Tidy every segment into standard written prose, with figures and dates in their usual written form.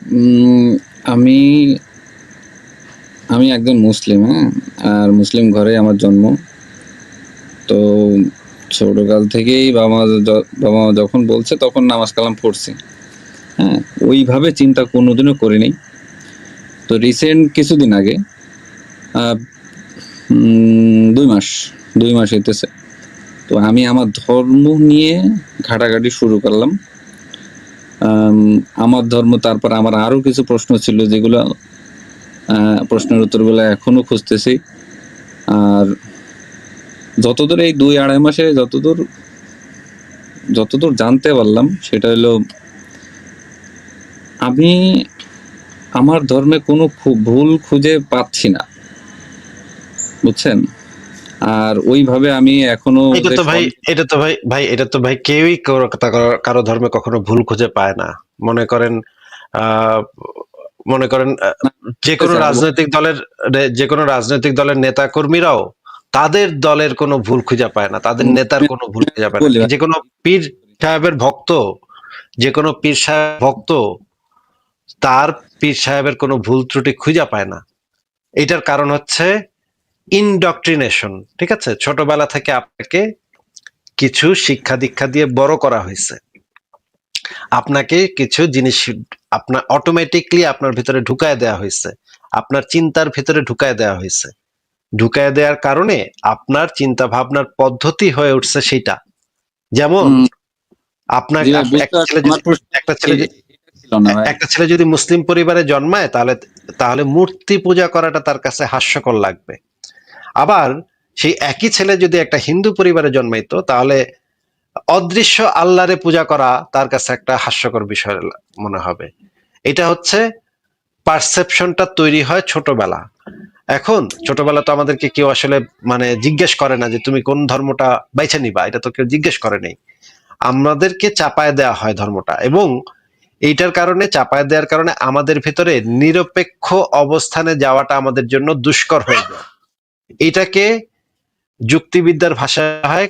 উম, আমি আমি একজন মুসলিম, হ্যাঁ। আর মুসলিম ঘরে আমার জন্ম। তো ছোটকাল থেকেই বাবা মা যখন বলছে তখন নামাজ কালাম পড়ছি, হ্যাঁ। ওইভাবে চিন্তা কোনোদিনও করিনি। তো রিসেন্ট কিছুদিন আগে, আহ, 2 মাস 2 মাস হইতেছে, তো আমি আমার ধর্ম নিয়ে ঘাটাঘাটি শুরু করলাম। আম, আমার ধর্ম, তারপর আমার আরো কিছু প্রশ্ন ছিল যেগুলো প্রশ্নের উত্তরগুলো এখনো খুঁজতেছি। আর যতদূর এই 2-2.5 মাসে যতদূর জানতে পারলাম সেটা হলো, আমি আমার ধর্মে কোনো ভুল খুঁজে পাচ্ছি না, বুঝছেন। আর ওইভাবে আমি এখনো এটা যে তো ভাই এটা তো ভাই কেউই কারো ধর্মে কখনো ভুল খুঁজে পায় না। মনে করেন আহ মনে করেন যে কোনো রাজনৈতিক দলের নেতা কর্মীরাও তাদের দলের কোনো ভুল খুঁজে পায় না, তাদের নেতার কোনো ভুল খুঁজে পায় না। বলি ভাই, যে কোনো পীর সাহেবের ভক্ত যে কোনো পীর সাহেব ভক্ত তার পীর সাহেবের কোনো ভুল ত্রুটি খুঁজে পায় না। এটার কারণ হচ্ছে ইনডক্ট্রিনেশন। ঠিক আছে, ছোটবেলা থেকে আপনাকে কিছু শিক্ষা দীক্ষা দিয়ে বড় করা হয়েছে, আপনাকে কিছু জিনিস আপনার অটোমেটিকলি আপনার ভিতরে ঢুকায় দেওয়া হয়েছে, আপনার চিন্তার ভিতরে ঢুকায় দেওয়া হয়েছে। ঢুকায় দেওয়ার কারণে আপনার চিন্তা ভাবনার পদ্ধতি হয়ে উঠছে সেটা। যেমন আপনার জি ভাই, বুঝতে একটা পারছি। ছেলে আমার যদি প্রশ্ন একটা ছেলে এটা ছিল না ভাই। একটা ছেলে যদি মুসলিম পরিবারে জন্মায় তাহলে তাহলে মূর্তি পূজা করাটা তার কাছে হাস্যকর লাগবে। আবার সেই একই ছেলে যদি একটা হিন্দু পরিবারে জন্মাইতো তাহলে অদৃশ্য আল্লাহরে পূজা করা তার কাছে একটা হাস্যকর বিষয় মনে হবে। এটা হচ্ছে পারসেপশনটা তৈরি হয় ছোটবেলা। এখন ছোটবেলা তো আমাদেরকে কেউ আসলে মানে জিজ্ঞেস করে না যে তুমি কোন ধর্মটা বাইছে নিবা, এটা তো কেউ জিজ্ঞেস করে নেই। আমাদেরকে চাপায় দেওয়া হয় ধর্মটা, এবং এইটার কারণে চাপায় দেওয়ার কারণে আমাদের ভিতরে নিরপেক্ষ অবস্থানে যাওয়াটা আমাদের জন্য দুষ্কর হয়ে যায়। এটাকে যুক্তিবিদ্যার ভাষায় হয়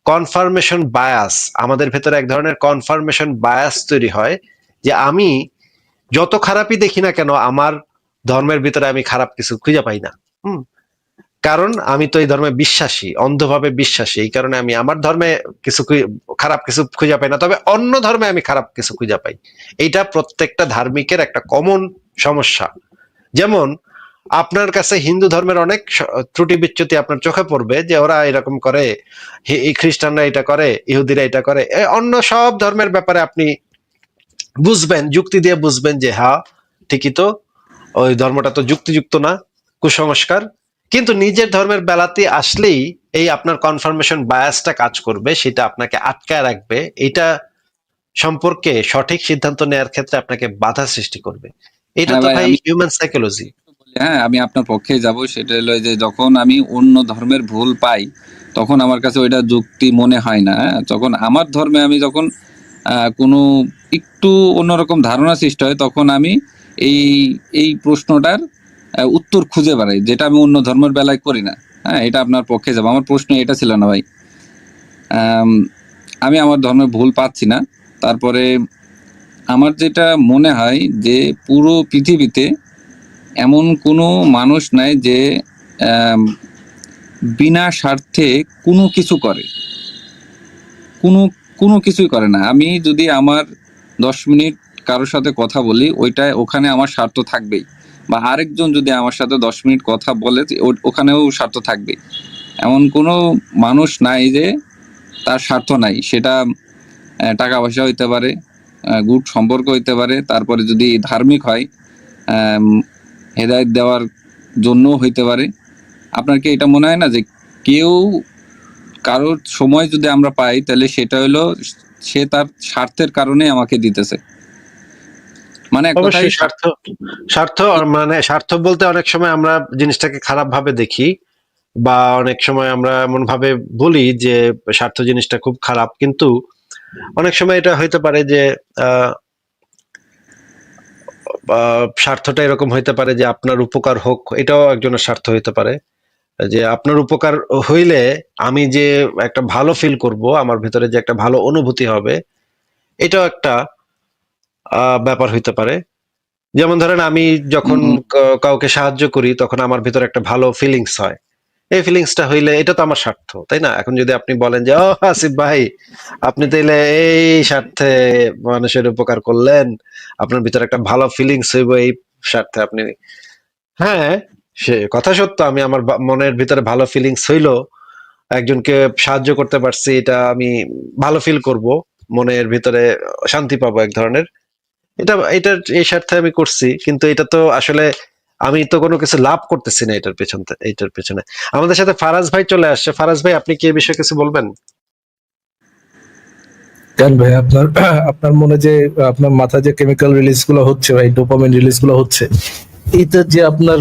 কনফার্মেশন বায়াস। আমাদের ভেতরে এক ধরনের কনফার্মেশন বায়াস তৈরি হয় যে আমি যত খারাপই দেখি না কেন আমার ধর্মের ভিতরে আমি খারাপ কিছু খুঁজে পাই না। হুম, কারণ আমি তো এই ধর্মে বিশ্বাসী, অন্ধভাবে বিশ্বাসী, এই কারণে আমি আমার ধর্মে কিছু খারাপ কিছু খুঁজে পাই না, তবে অন্য ধর্মে আমি খারাপ কিছু খুঁজে পাই। এইটা প্রত্যেকটা ধার্মিকের একটা কমন সমস্যা। যেমন আপনার কাছে হিন্দু ধর্মের অনেক ত্রুটি বিচ্যুতি আপনার চোখে পড়বে যে ওরা এরকম করে, এই খ্রিস্টানরা এটা করে, ইহুদিরা এটা করে। অন্য সব ধর্মের ব্যাপারে আপনি বুঝবেন, যুক্তি দিয়ে বুঝবেন যে হ্যাঁ ঠিকই তো, ওই ধর্মটা তো যুক্তিযুক্ত না, কুসংস্কার। কিন্তু নিজের ধর্মের বেলাতে আসলেই এই আপনার কনফার্মেশন বায়াসটা কাজ করবে, সেটা আপনাকে আটকায় রাখবে, এটা সম্পর্কে সঠিক সিদ্ধান্ত নেওয়ার ক্ষেত্রে আপনাকে বাধা সৃষ্টি করবে। এটা হ্যাঁ তো ভাই, ভাই আমি হিউম্যান সাইকোলজি। হ্যাঁ, আমি আপনার পক্ষে যাব। সেটা হলো যে যখন আমি অন্য ধর্মের ভুল পাই তখন আমার কাছে ওইটা যুক্তি মনে হয় না, হ্যাঁ। তখন আমার ধর্মে আমি যখন কোনো একটু অন্যরকম ধারণা সৃষ্টি হয় তখন আমি এই এই প্রশ্নটার উত্তর খুঁজে বেড়াই, যেটা আমি অন্য ধর্মের বেলায় করি না। হ্যাঁ, এটা আপনার পক্ষে যাব। আমার প্রশ্ন এটা ছিল না ভাই। আম, আমি আমার ধর্মে ভুল পাচ্ছি না। তারপরে আমার যেটা মনে হয় যে পুরো পৃথিবীতে এমন কোনো মানুষ নাই যে আম, বিনা স্বার্থে কোনো কিছু করে, কোনো কোনো কিছুই করে না। আমি যদি আমার 10 মিনিট কারোর সাথে কথা বলি, ওখানে আমার স্বার্থ থাকবেই। বা আরেকজন যদি আমার সাথে 10 মিনিট কথা বলে, ওখানেও স্বার্থ থাকবেই। এমন কোনো মানুষ নাই যে তার স্বার্থ নাই। সেটা টাকা পয়সা হইতে পারে, গুড সম্পর্ক হইতে পারে, তারপরে যদি ধার্মিক হয়, হেদায়েত দেওয়ার জন্য হইতে পারে। আপনার কি এটা মনে হয় না যে কেউ, কারোর সময় যদি আমরা পাই তাহলে সেটা হলো সে তার স্বার্থের কারণে আমাকে দিতেছে। মানে এক কথায় অবশ্যই স্বার্থ, স্বার্থ মানে স্বার্থ বলতে অনেক সময় আমরা জিনিসটাকে খারাপ ভাবে দেখি, বা অনেক সময় আমরা এমন ভাবে বলি যে স্বার্থ জিনিসটা খুব খারাপ। কিন্তু অনেক সময় এটা হইতে পারে যে আহ স্বার্থটা এরকম হইতে পারে যে আপনার উপকার হোক, এটাও একজনের স্বার্থ হইতে পারে। যে আপনার উপকার হইলে আমি যে একটা ভালো ফিল করব, আমার ভিতরে যে একটা ভালো অনুভূতি হবে, এটাও একটা ব্যাপার হইতে পারে। যেমন ধরেন আমি যখন হুম, কাউকে সাহায্য করি তখন আমার ভিতরে একটা ভালো ফিলিংস হয়। এই ফিলিংসটা হইলে এটা তো আমার স্বার্থ, তাই না? এখন যদি আপনি বলেন যে ও আসিফ ভাই, আপনি তাইলে এই স্বার্থে মানুষের উপকার করলেন, আপনার ভিতরে একটা ভালো ফিলিংস হইব এই স্বার্থে আপনি, হ্যাঁ, সে কথা সত্য, আমি আমার মনের ভিতরে ভালো ফিলিংস হইলো, একজনকে সাহায্য করতে পারছি, এটা আমি ভালো ফিল করব, মনের ভিতরে শান্তি পাবো এক ধরনের, এটার এই স্বার্থে আমি করছি, কিন্তু এটা তো আসলে আমি তো কোনো কিছু লাভ করতেছি না এটার পেছনে। আমাদের সাথে ফারাজ ভাই চলে আসছে। ফারাজ ভাই, আপনি কি এই বিষয়ে কিছু বলবেন? কেন ভাই আপনার আপনার মনে যে আপনার মাথায় যে কেমিক্যাল রিলিজ গুলো হচ্ছে ভাই, ডোপামিন রিলিজ গুলো হচ্ছে, এটা যে আপনার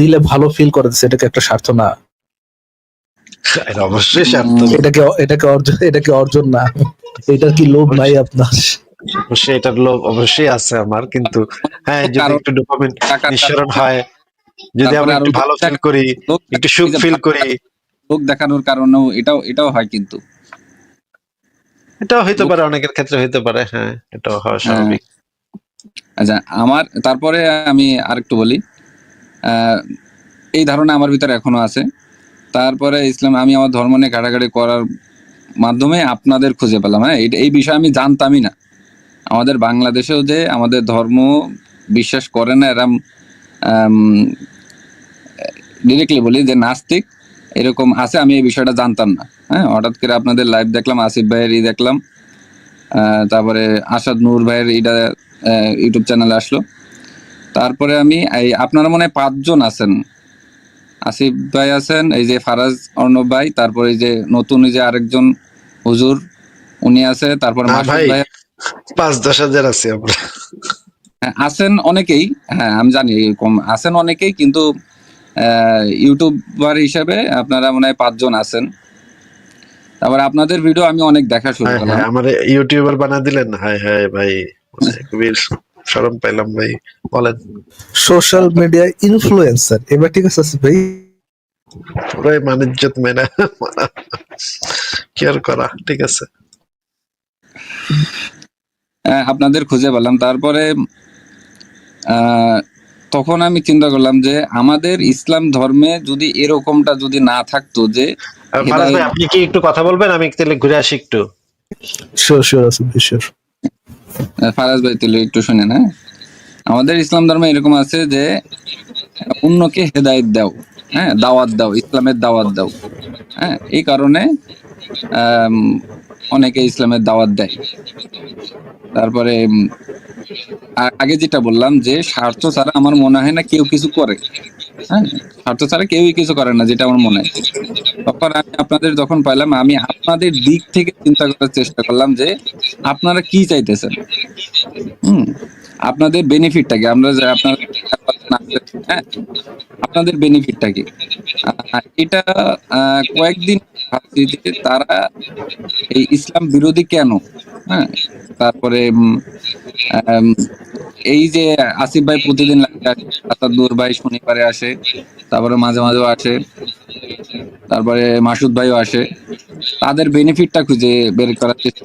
দিলে ভালো ফিল করে সেটাকে একটা স্বার্থ না? এটা অবশ্যই স্বার্থ। উম, এটা কি অর্জন না? এটার কি লোভ নাই আপনার? অবশ্যই এটার লোভ অবশ্যই আছে আমার, কিন্তু হ্যাঁ, যদি কারণ একটু ডোপামিন টাকার নিঃসরণ কারণে, হয়, যদি তারপরে আমরা আরো একটু ভালো ফিল করি, লোক একটু দেখানো, সুখ এই যে ফিল ভালো করি, লোক দেখানোর কারণেও এটাও হয় কিন্তু। এটাও হইতে লোক, পারে, অনেকের ক্ষেত্রে হইতে পারে, হ্যাঁ, এটাও হওয়া হ্যাঁ, স্বাভাবিক। আচ্ছা, আমার তারপরে আমি আরেকটু বলি। আহ, এই ধারণা আমার ভিতরে এখনো আছে। তারপরে ইসলাম, আমি আমার ধর্ম নিয়ে ঘাটাঘাটি করার মাধ্যমে আপনাদের খুঁজে পেলাম। হ্যাঁ, এই বিষয়ে আমি জানতামই না। আমাদের বাংলাদেশেও যে আমাদের ধর্ম বিশ্বাস করে না, এরম ডিরেক্টলি বলি যে নাস্তিক এরকম আছে, আমি এই বিষয়টা জানতাম না। হ্যাঁ, হঠাৎ করে আপনাদের লাইভ দেখলাম, আসিফ ভাইয়ের দেখলাম, তারপরে আসাদ নূর ভাইয়ের এটা ইউটিউব চ্যানেলে আসলো। তারপরে আমি এই, আপনারা মনে হয় 5 জন আছেন, আসিফ ভাই আছেন, এই যে ফারাজ অর্ণব ভাই, তারপরে এই যে নতুন এই যে আরেকজন হুজুর উনি আছে, তারপর না মাসুদ ভাই, ভাই, 5-10 হাজার আছি আমরা। হ্যাঁ, আছেন অনেকেই। হ্যাঁ, আমি জানি কম আছেন অনেকেই, কিন্তু ইউটিউবার হিসেবে আপনারা মনে হয় 5 জন আছেন। তারপর আপনাদের ভিডিও আমি অনেক দেখা শুরু হ্যাঁ করলাম। হ্যাঁ, আমার ইউটিউবার বানা দিলেন, হ্যাঁ হ্যাঁ ভাই, মানে খুবই শরম পাইলাম ভাই, বলেন। সোশ্যাল মিডিয়া ইনফ্লুয়েন্সার, এবার ঠিক আছে আসিফ ভাই? পুরাই মানিজ্জত মেনে কি আর করা, ঠিক আছে। আপনাদের খুঁজে পেলাম। তারপরে আহ, তখন আমি চিন্তা করলাম যে আমাদের ইসলাম ধর্মে যদি এরকমটা যদি না থাকতো যে ফারাজ ভাই, হেদায়েত, আপনি কি একটু কথা বলবেন? আমি তাহলে ঘুরে আসি একটু। শিওর শিওর আসিফ ভাই, শিওর। ফারাজ ভাই তাহলে একটু শুনেন। হ্যাঁ, আমাদের ইসলাম ধর্মে এরকম আছে যে অন্যকে হেদায়েত দাও, হ্যাঁ, দাওয়াত দাও, ইসলামের দাওয়াত দাও। হ্যাঁ, এই কারণে আম, অনেকে ইসলামের দাওয়াত দেয়। তারপরে আগে যেটা বললাম যে স্বার্থ ছাড়া আমার মনে হয় না কেউ কিছু করে। হ্যাঁ, স্বার্থ ছাড়া কেউই কিছু করে না, যেটা আমার মনে হয়। তখন আমি আপনাদের যখন পাইলাম, আমি আপনাদের দিক থেকে চিন্তা করার চেষ্টা করলাম যে আপনারা কি চাইতেছেন। হুম, আপনাদের বেনিফিটটা কি, আমরা যে আপনারা হ্যাঁ, আপনাদের বেনিফিটটা কি। এটা কয়েকদিন ভাবছি যে তারা এই ইসলাম বিরোধী কেন। হ্যাঁ, তারপরে আম, এই যে আসিফ ভাই প্রতিদিন live এ আসে, আসাদুর ভাই শনিবারে আসে, তারপরে মাঝে মাঝেও আসে, তারপরে মাসুদ ভাইও আসে, তাদের বেনিফিটটা খুঁজে বের করার চেষ্টা।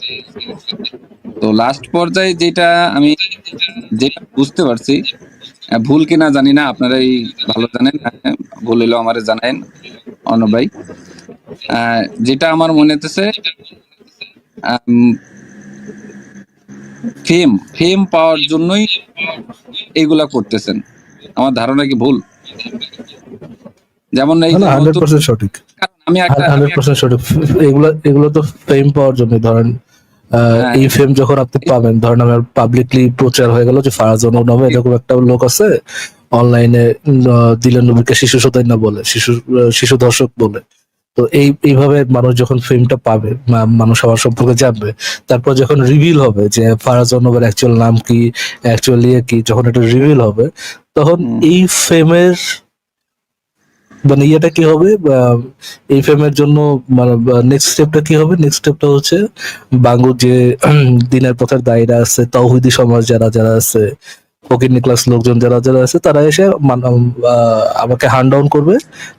তো লাস্ট পর্যায়ে যেটা আমি যেটা বুঝতে পারছি, ভুল কিনা জানি না, আপনারাই ভালো জানেন, ভুল হলেও আমারে জানেন অর্ণব ভাই। যেটা আমার মনে হতেছে, ফেম ফেম পাওয়ার জন্যই এগুলা করতেছেন। আমার ধারণা কি ভুল? যেমন এই না যে না, নতুন, 100% সঠিক। কারণ আমি একটা 100% সঠিক। এগুলো এগুলো তো ফেম পাওয়ার জন্য। ধরেন হ্যাঁ, এই ফেম যখন আপনি পাবেন, ধরেন আমার পাবলিকলি প্রচার হয়ে গেল যে ফারাজন নামে এরকম একটা লোক আছে অনলাইনে, দিলেন নবীকে শিশু সদাইনা বলে, শিশু দর্শক বলে। তো এইভাবে মানুষ যখন ফেমটা পাবে, মানুষ আমার সম্পর্কে জানবে, তারপর যখন রিভিল হবে যে ফারাজন নবের অ্যাকচুয়াল নাম কি, অ্যাকচুয়ালি কি, যখন এটা রিভিল হবে, তখন হুম, এই ফেমের মানে ইয়েটা কি হবে, এই ফেমের জন্য মানে নেক্সট স্টেপটা কি হবে? নেক্সট স্টেপটা হচ্ছে বাঙ্গুর যে দিনের পথের দায়ীরা আছে, তৌহিদি সমাজ যারা যারা আছে, ফকির ক্লাস লোকজন যারা যারা আছে, তারা এসে আমাকে হান্ড ডাউন করবে,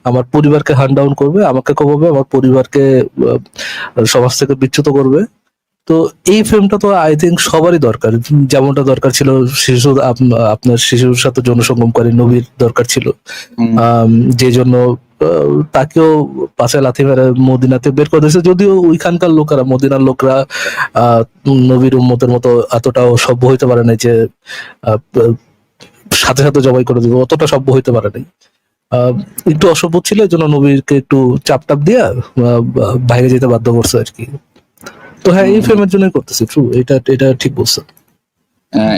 আমার পরিবারকে হান্ড ডাউন করবে, আমাকে কমাবে, আমার পরিবারকে সমাজ থেকে বিচ্যুত করবে। তো এই ফ্রেমটা তো আই থিঙ্ক সবারই দরকার, যেমনটা দরকার ছিল শিশু আপনার শিশুর সাথে যৌনসঙ্গমকারী নবীর দরকার ছিল, হুম, যে জন্য তাকেও পাশে লাথি মেরে মদিনাতে বের করে দিয়েছে। যদিও ওইখানকার লোকেরা, মদিনার লোকরা নবীর উম্মতের মতো এতটাও সভ্য হইতে পারে নাই যে আহ, সাথে সাথে জবাই করে দিবে, অতটা সভ্য হইতে পারে নাই। একটু অসভ্য ছিল, এই জন্য নবীরকে একটু চাপ টাপ দিয়া বাইরে যেতে বাধ্য করছে আর কি। তো হ্যাঁ, এই ফ্রেমের জন্যই করতেছি। ট্রু, এটা এটা ঠিক বলছো।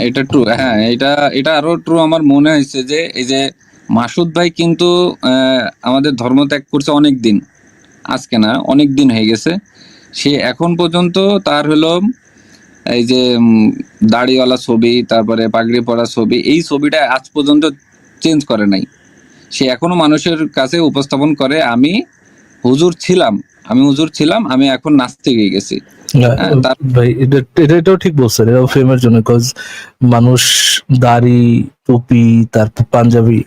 এটা ট্রু। হ্যাঁ, এটা এটা আরো ট্রু। আমার মনে হয়েছে যে এই যে মাসুদ ভাই কিন্তু আমাদের ধর্ম ত্যাগ করছে অনেক দিন, আজকে না, অনেক দিন হয়ে গেছে। সে এখন পর্যন্ত তার হলো এই যে দাড়িওয়ালা ছবি, তারপরে পাগড়ি পরা ছবি, এই ছবিটা আজ পর্যন্ত চেঞ্জ করে নাই। সে এখনো মানুষের কাছে উপস্থাপন করে, আমি হুজুর ছিলাম, আমি হুজুর ছিলাম, আমি এখন নাস্তিক হয়ে গেছি। হ্যাঁ, তার ভাই এটাও ঠিক বলছেন, এটাও ফ্রেমের জন্য। কজ মানুষ দাড়ি, টুপি, তারপর পাঞ্জাবি,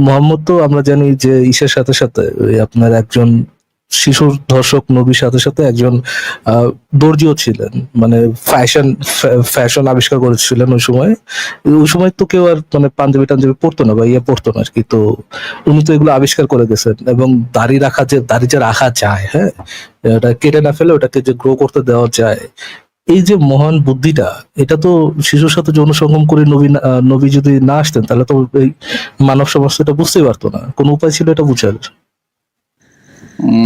মোহাম্মদ তো আমরা জানি যে ঈশার সাথে সাথে ওই আপনার একজন শিশুর ধর্ষক নবীর সাথে সাথে একজন দর্জিও ছিলেন, মানে ফ্যাশন আবিষ্কার করেছিলেন ওই সময়। ওই সময় তো কেউ আর মানে পাঞ্জাবি টাঞ্জাবি পড়তো না বা ইয়ে পড়তো না আর কি। তো উনি তো এগুলো আবিষ্কার করে গেছেন। এবং দাড়ি যে রাখা যায়, হ্যাঁ, এটা কেটে না ফেলে ওটাকে যে গ্রো করতে দেওয়া যায়, এই যে মহান বুদ্ধিটা, এটা তো শিশুর সাথে যৌন সঙ্গম করে নবী যদি না আসতেন তাহলে তো এই মানব সমাজ তো এটা বুঝতেই পারতো না। কোন উপায় ছিল এটা বুঝার?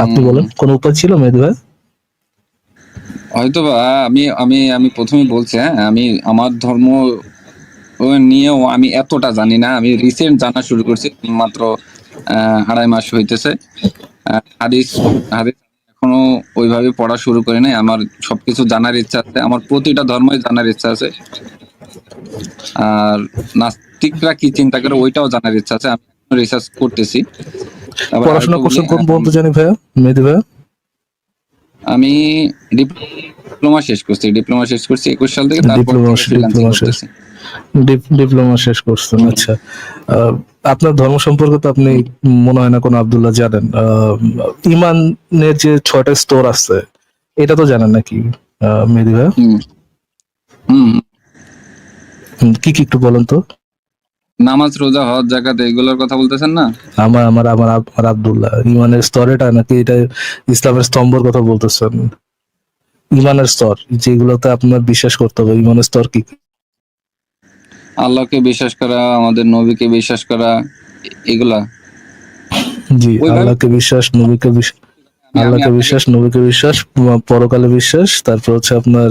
আপনি বলেন, কোন উপায় ছিল মেহেদী ভাই? হয়তো বা আমি আমি আমি প্রথমে বলছি, হ্যাঁ, আমি আমার ধর্ম নিয়েও আমি এতটা জানি না। আমি রিসেন্ট জানা শুরু করছি, মাত্র 2.5 মাস হইতেছে। হাদিস হাদিস এখনো ওইভাবে পড়া শুরু করি নাই। আমার সবকিছু জানার ইচ্ছা আছে, আমার প্রতিটা ধর্মই জানার ইচ্ছা আছে। আর নাস্তিকরা কি চিন্তা করে ওইটাও জানার ইচ্ছা আছে, আমি রিসার্চ করতেছি। তারপর পড়াশোনা আরেকটা বলি, করছেন কোন পর্যন্ত জানি ভাইয়া, মেহেদী ভাইয়া? আমি ডিপ্লোমা শেষ করছি। 21 সাল থেকে, তারপর ডিপ্লোমা থেকে ফ্রিল্যান্সিং ডিপ্লোমা শেষ করতেছি। ডিপ্লোমা শেষ করছেন, হুম। আচ্ছা। আপনার ধর্ম সম্পর্কে তো আপনি মনে হয় না কোনো আব্দুল্লাহ জানেন। ইমানের যে 6টা স্তর আছে, এটা তো জানেন নাকি মেহেদী ভাইয়া? হুম হুম কি কি একটু বলেন তো। নামাজ, রোজা, হজ, যাকাত, এগুলোর কথা বলতেছেন না? আমার আব্দুল্লাহ, ইমানের স্তর এটা নাকি এটা ইসলামের স্তম্ভের কথা বলতেছেন? ইমানের স্তর যেগুলোতে আপনার বিশ্বাস করতে হবে, ইমানের স্তর কি কি? আল্লাহকে বিশ্বাস করা, আমাদের নবীকে বিশ্বাস করা, এগুলা জি, ওইভাবে আল্লাহকে বিশ্বাস, নবীকে বিশ্বাস, আমি আমি আল্লাহকে আপনাকে বিশ্বাস, নবীকে বিশ্বাস, পরকালে বিশ্বাস, তারপর হচ্ছে আপনার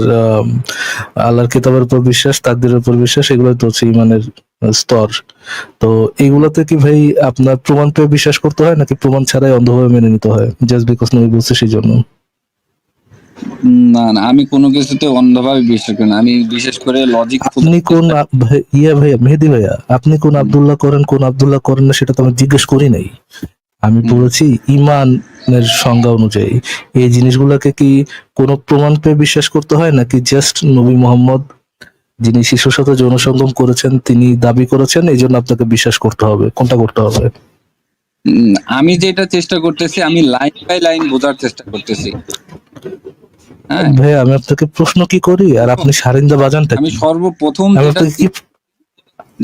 আল্লাহর কিতাবের উপর বিশ্বাস, তাকদীরের উপর বিশ্বাস, এগুলো তো হচ্ছে ইমানের স্তর। তো এগুলোতে কি ভাই আপনার প্রমাণ পেয়ে বিশ্বাস করতে হয় নাকি প্রমাণ ছাড়াই অন্ধভাবে মেনে নিতে হয়, জাস্ট বিকজ নবী বলছে সেই জন্য? না না, আমি কোনো কিছুতে অন্ধভাবে বিশ্বাস করি না। আমি বিশেষ করে লজিক আপনি কোন ভাইয়া, মেহেদী ভাইয়া, আপনি কোন আব্দুল্লাহ করেন, কোন আব্দুল্লাহ করেন না, সেটা তো আমি জিজ্ঞেস করি নাই। আমি বলেছি ইমানের সংজ্ঞা অনুযায়ী এই জিনিসগুলোকে কি কোনো প্রমাণ পেয়ে বিশ্বাস করতে হয় নাকি জাস্ট নবী মোহাম্মদ যিনি শিশুর সাথে যৌন সঙ্গম করেছেন তিনি দাবি করেছেন এই জন্য আপনাকে বিশ্বাস করতে হবে, কোনটা করতে হবে? আমি যেটা চেষ্টা করতেছি, আমি লাইন বাই লাইন বোঝার চেষ্টা করতেছি। হ্যাঁ, ভাই আমি আপনাকে প্রশ্ন কি করি আর আপনি সারিন্দা বাজানটা আমি কি? সর্বপ্রথম আমি যেটা আপনাকে কি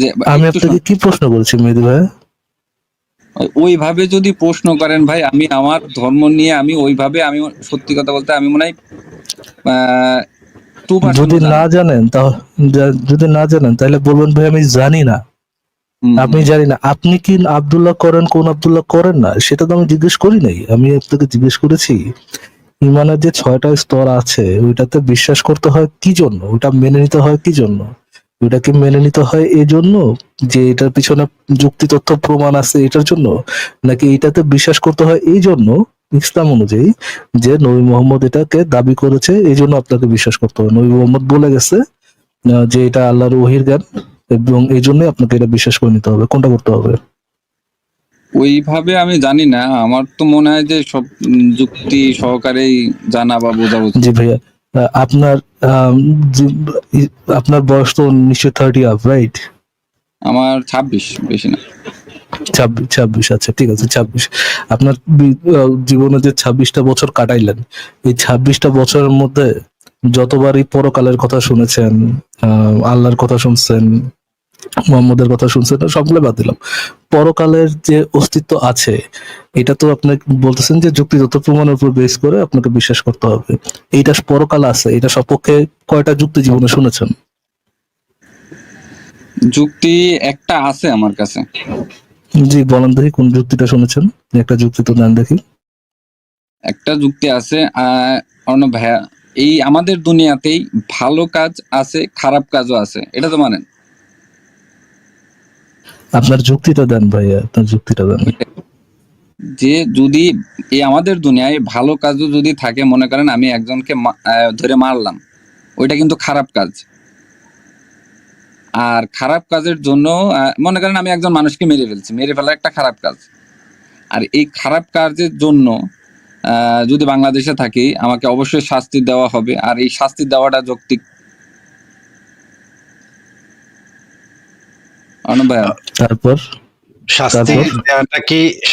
যে আমি একটু আপনাকে কি প্রশ্ন করেছি মেহেদী ভাই? ওইভাবে যদি প্রশ্ন করেন ভাই, আমি আমার ধর্ম নিয়ে আমি ওইভাবে, আমি সত্যি কথা বলতে আমি মনে হয় 2% যদি জানি। না জানেন তাহলে, যদি না জানেন তাহলে বলবেন ভাই আমি জানি না, আপনি জানি না। আপনি কি আব্দুল্লাহ করেন, কোন আব্দুল্লাহ করেন না, সেটা তো আমি জিজ্ঞেস করি নাই। আমি আপনাকে জিজ্ঞেস করেছি ইমানের যে 6টা স্তর আছে ওইটাতে বিশ্বাস করতে হয় কি জন্য, ওটা মেনে নিতে হয় কি জন্য? ওটাকে মেনে নিতে হয় এই জন্য যে এটার পিছনে যুক্তি তথ্য প্রমাণ আছে এটার জন্য, নাকি এটাতে বিশ্বাস করতে হয় এই জন্য ইসলাম অনুযায়ী যে নবী মোহাম্মদ এটাকে দাবি করেছে এই জন্য আপনাকে বিশ্বাস করতে হবে? নবী মোহাম্মদ বলে গেছে যে এটা আল্লাহর ওহির জ্ঞান এবং এই জন্য আপনাকে এটা বিশ্বাস করে নিতে হবে, কোনটা করতে হবে? ওইভাবে আমি জানি না। আমার তো মনে হয় যে সব যুক্তি সহকারেই জানা বা বোঝা উচিত। জি ভাইয়া, আপনার আম, আপনার বয়স তো নিশ্চয় 30 আপ, রাইট? আমার 26, বেশি না। 26, আচ্ছা ঠিক আছে 26। আপনার জীবনে যে 26টা বছর কাটাইলেন, এই 26টা বছরের মধ্যে যতবারই পরকালের কথা শুনেছেন, আল্লাহর কথা শুনছেন, মোহাম্মদের কথা শুনছেন, সবগুলো বাদ দিলাম, পরকালের যে অস্তিত্ব আছে এটা তো আপনি বলতেছেন যে যুক্তিগত প্রমাণের উপর বেস করে আপনাকে বিশ্বাস করতে হবে। এইটা পরকাল আছে, এটা সপক্ষে কয়টা যুক্তি জীবনে শুনেছেন? যুক্তি একটা আছে আমার কাছে। জি বলেন দেখি কোন যুক্তিটা শুনেছেন, একটা যুক্তি তো দেন দেখি। একটা যুক্তি আছে অর্ণব ভাইয়া, এই আমাদের দুনিয়াতেই ভালো কাজ আছে, খারাপ কাজও আছে, এটা তো মানেন? আপনার যুক্তিটা দেন ভাইয়া, আপনার যুক্তিটা দেন। যে যদি এই আমাদের দুনিয়ায় ভালো কাজও যদি থাকে, মনে করেন আমি একজনকে ধরে মারলাম, ওইটা কিন্তু খারাপ কাজ। আর খারাপ কাজের জন্য মনে করেন আমি একজন মানুষকে মেরে ফেলছি, মেরে ফেলা একটা খারাপ কাজ। আর এই খারাপ কাজের জন্য যদি বাংলাদেশে থাকি, আমাকে অবশ্যই শাস্তি দেওয়া হবে, আর এই শাস্তি দেওয়াটা যৌক্তিক। অর্ণব ভাইয়া, তারপর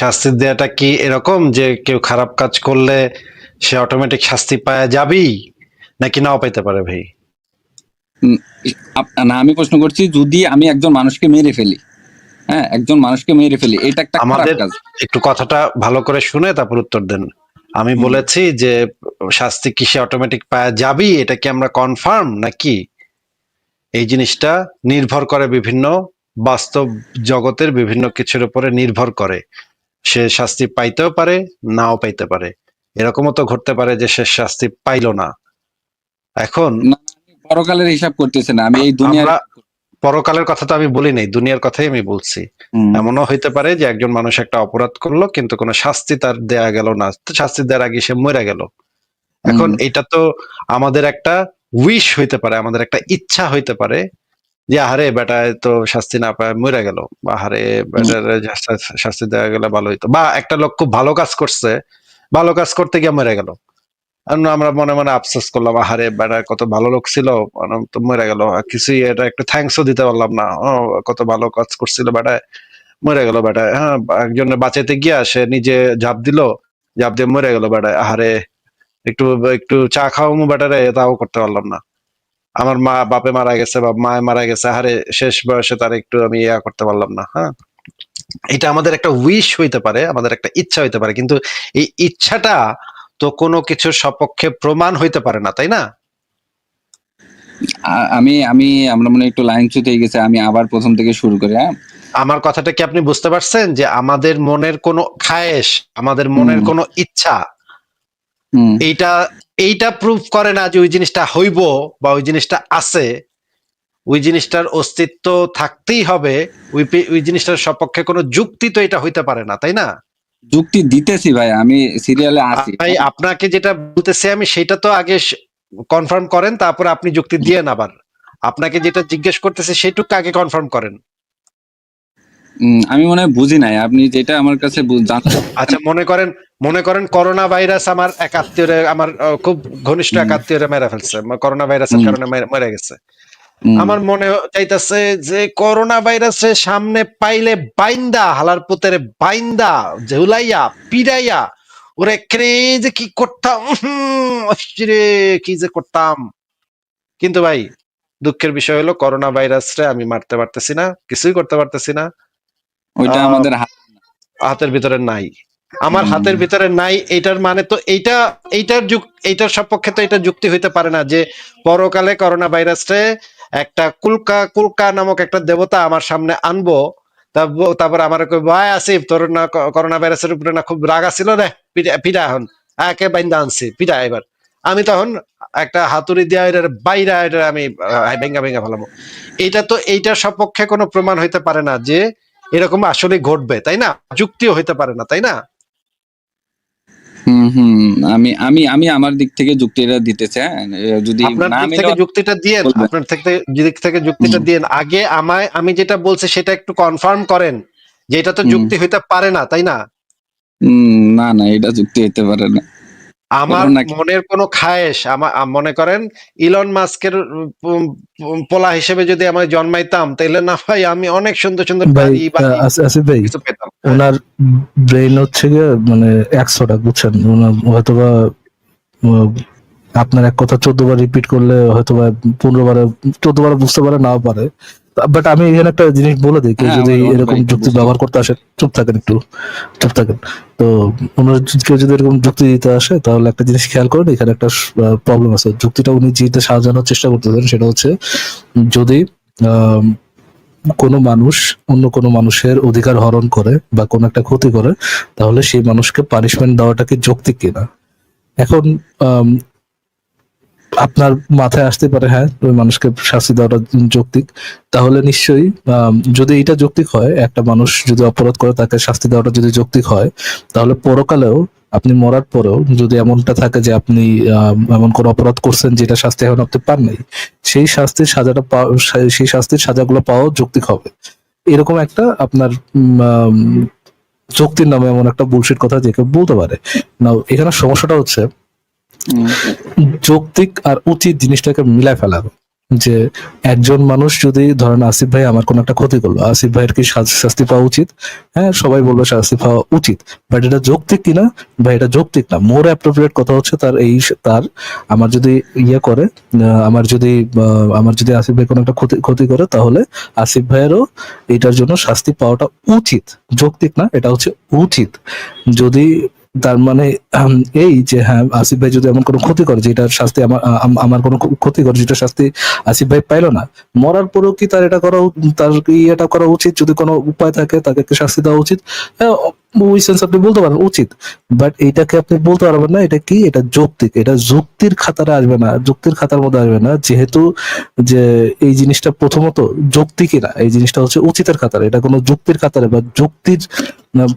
শাস্তি দেওয়াটা কি এরকম যে কেউ খারাপ কাজ করলে সে অটোমেটিক শাস্তি পাওয়া যাবেই, নাকি নাও পাইতে পারে ভাই? না, আমি প্রশ্ন করছি, যদি আমি একজন মানুষকে মেরে ফেলি, হ্যাঁ একজন মানুষকে মেরে ফেলি, এটা একটা খারাপ আমাদের কাজ। একটু কথাটা ভালো করে শুনে তারপর উত্তর দেন। আমি বলেছি যে শাস্তি কি সে অটোমেটিক পাওয়া যাবেই, এটা কি আমরা কনফার্ম নাকি? এই জিনিসটা নির্ভর করে বিভিন্ন বাস্তব জগতের বিভিন্ন কিছুর উপরে নির্ভর করে। সে শাস্তি পাইতেও পারে, নাও পাইতে পারে। এরকমও তো ঘটতে পারে যে সে শাস্তি পাইলো না। এখন না, আমি পরকালের হিসাব করতেছি না, আমি এই দুনিয়ার। আমরা পরকালের কথা তো আমি বলি নাই, দুনিয়ার কথাই আমি বলছি। এমনও হইতে পারে যে একজন মানুষ একটা অপরাধ করলো কিন্তু কোনো শাস্তি তার দেয়া গেল না, শাস্তি দেওয়ার আগে সে মরে গেল। এখন এটা তো আমাদের একটা উইশ হইতে পারে, আমাদের একটা ইচ্ছা হইতে পারে যে আহারে বেটা তো শাস্তি না পায় মরে গেল, বা আহারে বেটার শাস্তি দেওয়া গেলে ভালো হইতো, বা একটা লোক খুব ভালো কাজ করছে, ভালো কাজ করতে গিয়ে মরে গেল, আমরা মনে মনে আফসোস করলাম, আহারে বেটা কত ভালো লোক ছিল, তো মরে গেল, কিছুই এটা একটু থ্যাঙ্কসও দিতে পারলাম না, কত ভালো কাজ করছিল বেটা, মরে গেল বেটা। হ্যাঁ, একজনের বাঁচাইতে গিয়া সে নিজে ঝাঁপ দিল, ঝাঁপ দিয়ে মরে গেল বেটা, আহারে একটু একটু চা খাওয়ামু বেটারে, তাও করতে পারলাম না। আমার মা বাপে মারা গেছে বা মায় মারা গেছে, আহারে শেষ বয়সে তার একটু আমি ইয়া করতে পারলাম না। হ্যাঁ, এটা আমাদের একটা উইশ হইতে পারে, আমাদের একটা ইচ্ছা হইতে পারে, কিন্তু এই ইচ্ছাটা তো কোনো কিছুর সপক্ষে প্রমাণ হইতে পারে না, তাই না? আমি আমি আমরা মনে হয় একটু লাইন চুত হয়ে গেছে, আমি আবার প্রথম থেকে শুরু করি। হ্যাঁ, আমার কথাটা কি আপনি বুঝতে পারছেন যে আমাদের মনের কোনো খায়েশ, আমাদের মনের কোনো ইচ্ছা, এইটা এইটা প্রুফ করে না যে ওই জিনিসটা হইব বা ওই জিনিসটা আছে। ওই জিনিসটার অস্তিত্ব থাকতেই হবে, ওই জিনিসটার সপক্ষে কোনো যুক্তি তো এটা হইতে পারে না, তাই না? যুক্তি দিতেছি ভাই, আমি সিরিয়ালে আছি ভাই আপনাকে যেটা বলতেছি আমি সেটা তো আগে কনফার্ম করেন, তারপরে আপনি যুক্তি দিয়েন। আবার আপনাকে যেটা জিজ্ঞেস করতেছে সেটুকু আগে কনফার্ম করেন। আমি মনে হয় বুঝি নাই, আপনি যেটা আমার কাছে আচ্ছা, মনে করেন করোনা ভাইরাস আমার এক আত্মীয়রে, আমার খুব ঘনিষ্ঠ এক আত্মীয়রে মেরে ফেলছে, করোনা ভাইরাসের কারণে মারা গেছে। আমার মনে চাইতেছে যে করোনা ভাইরাসের সামনে পাইলে বাইন্দা, হালার পুতের বাইন্দা ঝুলাইয়া পিড়াইয়া ওরে কেনে যে কি করতাম, রে কি যে করতাম। কিন্তু ভাই দুঃখের বিষয় হলো করোনা ভাইরাসরে আমি মারতে পারতেছি না, কিছুই করতে পারতেছি না। ওইটা আমাদের হাতের ভিতরে নাই, আমার হাতের ভিতরে নাই। এইটার মানে তো এইটার সপক্ষে তো এটা যুক্তি হইতে পারে না যে পরকালে করোনা ভাইরাসে একটা কুলকা নামক একটা দেবতা আমার সামনে আনবো, তারপর আমার ভাই আসিফ তোর না করোনা ভাইরাসের উপরে না খুব রাগ ছিল রে, পিঠা এখন একে বাইন্দা আনছি পিঠা, এবার আমি তখন একটা হাতুড়ি দিয়া এটার বাইরে এটা আমি ভেঙ্গা ভেঙ্গা ফেলাবো। এটা তো এইটার সপক্ষে কোনো প্রমাণ হইতে পারে না যে এরকম আসলে ঘটবে, তাই না? যুক্তিও হইতে পারে না, তাই না? আমি আমি আমি আমার দিক থেকে যুক্তিটা দিতে চাই, যদি আপনার না দিক থেকে যুক্তিটা দিয়েন, আপনার দিক থেকে যুক্তিটা দিয়েন। আগে আমি যেটা বলছি সেটা একটু কনফার্ম করেন যে এটা তো যুক্তি হইতে পারে না, তাই না? না না, এটা যুক্তি হইতে পারে না। আমার মনের কোনো খায়েশ, আমার মনে করেন ইলন মাস্কের পোলা হিসেবে যদি আমি জন্মাইতাম তাহলে না ভাই আমি অনেক সুন্দর সুন্দর গাড়ি কিছু পেতাম। ওনার ব্রেন হচ্ছে গিয়ে মানে 100টা, বুঝছেন, ওনার হয়তোবা আপনার এক কথা 14 বার রিপিট করলে হয়তো বা 15 বারে 14 বারে বুঝতে পারে নাও পারে। বাট আমি এখানে একটা জিনিস বলে দিই, কেউ হ্যাঁ, যদি আমার এরকম ভাই একটু যুক্তি বুঝতে ব্যবহার করতে আসে, চুপ থাকেন একটু, চুপ থাকেন। তো কেউ যদি এরকম যুক্তি দিতে আসে, তাহলে একটা জিনিস খেয়াল করেন, এখানে একটা প্রবলেম আছে। যুক্তিটা উনি যেটা সাজানোর চেষ্টা করতেছেন সেটা হচ্ছে, যদি আহ কোনো মানুষ অন্য কোনো মানুষের অধিকার হরণ করে বা কোনো একটা ক্ষতি করে, তাহলে সেই মানুষকে পানিশমেন্ট দেওয়াটা কি যৌক্তিক কিনা। এখন আম, আপনার মাথায় আসতে পারে হ্যাঁ ওই মানুষকে শাস্তি দেওয়াটা যৌক্তিক। তাহলে নিশ্চয়ই যদি এটা যৌক্তিক হয়, একটা মানুষ যদি অপরাধ করে তাকে শাস্তি দেওয়াটা যদি যৌক্তিক হয়, তাহলে পরকালেও আপনি মরার পরেও যদি এমনটা থাকে যে আপনি এমন কোন অপরাধ করছেন যেটা শাস্তি এখন আপনি পান নাই, সেই শাস্তির সাজাটা সেই শাস্তির সাজাগুলো পাওয়া যৌক্তিক হবে। এরকম একটা আপনার যুক্তির নামে এমন একটা বুলশিট কথা যে কেউ বলতে পারে না। এখানে সমস্যাটা হচ্ছে হুম। যৌক্তিক আর উচিত জিনিসটাকে মিলাই ফেলানো। যে একজন মানুষ যদি ধরেন আসিফ ভাই আমার কোনো একটা ক্ষতি করলো, আসিফ ভাইয়ের কি শাস্তি পাওয়া উচিত? হ্যাঁ, সবাই বলবে শাস্তি পাওয়া উচিত। বাট এটা যৌক্তিক কিনা? বা এটা যৌক্তিক না। মোর অ্যাপ্রোপ্রিয়েট কথা হচ্ছে তার তার আমার যদি ইয়ে করে, আমার যদি আসিফ ভাই কোনো একটা ক্ষতি করে, তাহলে আসিফ ভাইয়েরও এটার জন্য শাস্তি পাওয়াটা উচিত। যৌক্তিক না, এটা হচ্ছে উচিত। যদি তার মানে এই যে হ্যাঁ আসিফ ভাই যদি এমন কোনো ক্ষতি করে যেটার শাস্তি আমার কোনো ক্ষতি করে যেটা শাস্তি আসিফ ভাই পাইলো না, মরার পরেও কি তার এটা করা তার কি এটা করা উচিত? যদি কোনো উপায় থাকে তাকে কি শাস্তি দেওয়া উচিত? হ্যাঁ, ওই সেন্স আপনি বলতে পারেন উচিত। বাট এটাকে আপনি বলতে পারবেন না এটা কি, এটা যৌক্তিক। এটা যুক্তির খাতারে আসবে না, যুক্তির খাতার মধ্যে আসবে না, যেহেতু যে এই জিনিসটা প্রথমত যৌক্তিকই না, এই জিনিসটা হচ্ছে উচিতের খাতারে। এটা কোনো যুক্তির খাতারে বা যুক্তির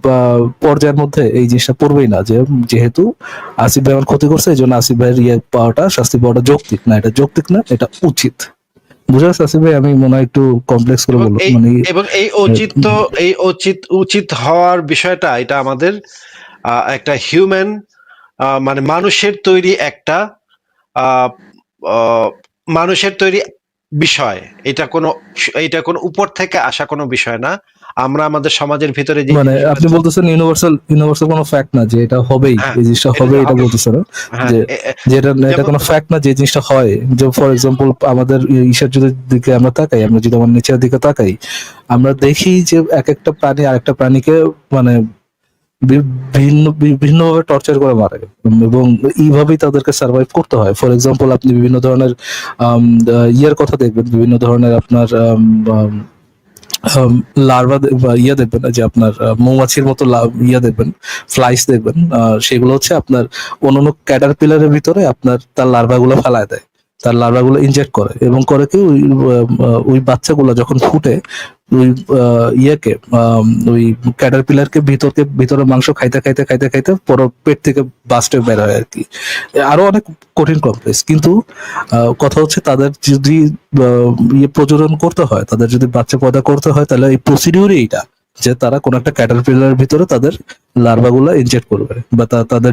বা পর্যায়ের মধ্যে এই জিনিসটা পড়বেই না। যে যেহেতু আসিফ ভাই আমার ক্ষতি করছে, এই জন্য আসিফ ভাইয়ের শাস্তি পাওয়াটা যৌক্তিক না। এটা যৌক্তিক না, এটা উচিত। বুঝা যাচ্ছে আসিফ ভাই? আমি মনে হয় একটু কমপ্লেক্স করে এবং বললাম, এই মানে এবং এই উচিত উচিত হওয়ার বিষয়টা, এটা আমাদের একটা হিউম্যান, মানে মানুষের তৈরি একটা আহ, আহ, মানুষের তৈরি বিষয়। এটা কোনো উপর থেকে আসা কোনো বিষয় না। আমরা আমাদের সমাজের ভিতরে যে মানে জিনিসগুলো আপনি বলতেছেন ইউনিভার্সাল কোনো ফ্যাক্ট না যে এটা হবেই, হ্যাঁ, এই জিনিসটা এটা হবে, তো এটা হবে। বলতেছেন হ্যাঁ, যে যেটা এটা যেমন কোনো ফ্যাক্ট না যে জিনিসটা হয়। যে ফর এক্সাম্পল আমাদের ঈশার যদি দিকে আমরা তাকাই, আমরা যদি আমার নেচার দিকে তাকাই, আমরা দেখি যে এক একটা প্রাণী আরেকটা প্রাণীকে মানে বিভিন্নভাবে টর্চার করে মারে, এবং এইভাবেই তাদেরকে সার্ভাইভ করতে হয়। ফর এক্সাম্পল আপনি বিভিন্ন ধরনের ইয়ের কথা দেখবেন, বিভিন্ন ধরনের আপনার লার্ভা বা ইয়ে দেখবেন, যে আপনার মৌমাছির মতো ইয়ে দেখবেন, ফ্লাইস দেখবেন, সেগুলো হচ্ছে আপনার অন্যান্য ক্যাটারপিলারের ভিতরে আপনার তার লার্ভা গুলো ফেলায় দেয়, তার লার্ভা গুলো ইনজেক্ট করে, এবং করে কি ওই বাচ্চাগুলো যখন ফুটে ওই ইয়েকে ওই ক্যাটারপিলারকে ভিতরে মাংস খাইতে খাইতে খাইতে খাইতে পুরো পেট থেকে বাস্টে বের হয় আর কি। আরো অনেক কঠিন কমপ্লেক্স। কিন্তু কথা হচ্ছে তাদের যদি ইয়ে প্রজনন করতে হয়, তাদের যদি বাচ্চা পয়দা করতে হয়, তাহলে এই প্রসিডিউরই এইটা, যে তারা কোন একটা ক্যাটারপিলারের ভিতরে তাদের লার্ভাগুলো ইনজেক্ট করবে বা তাদের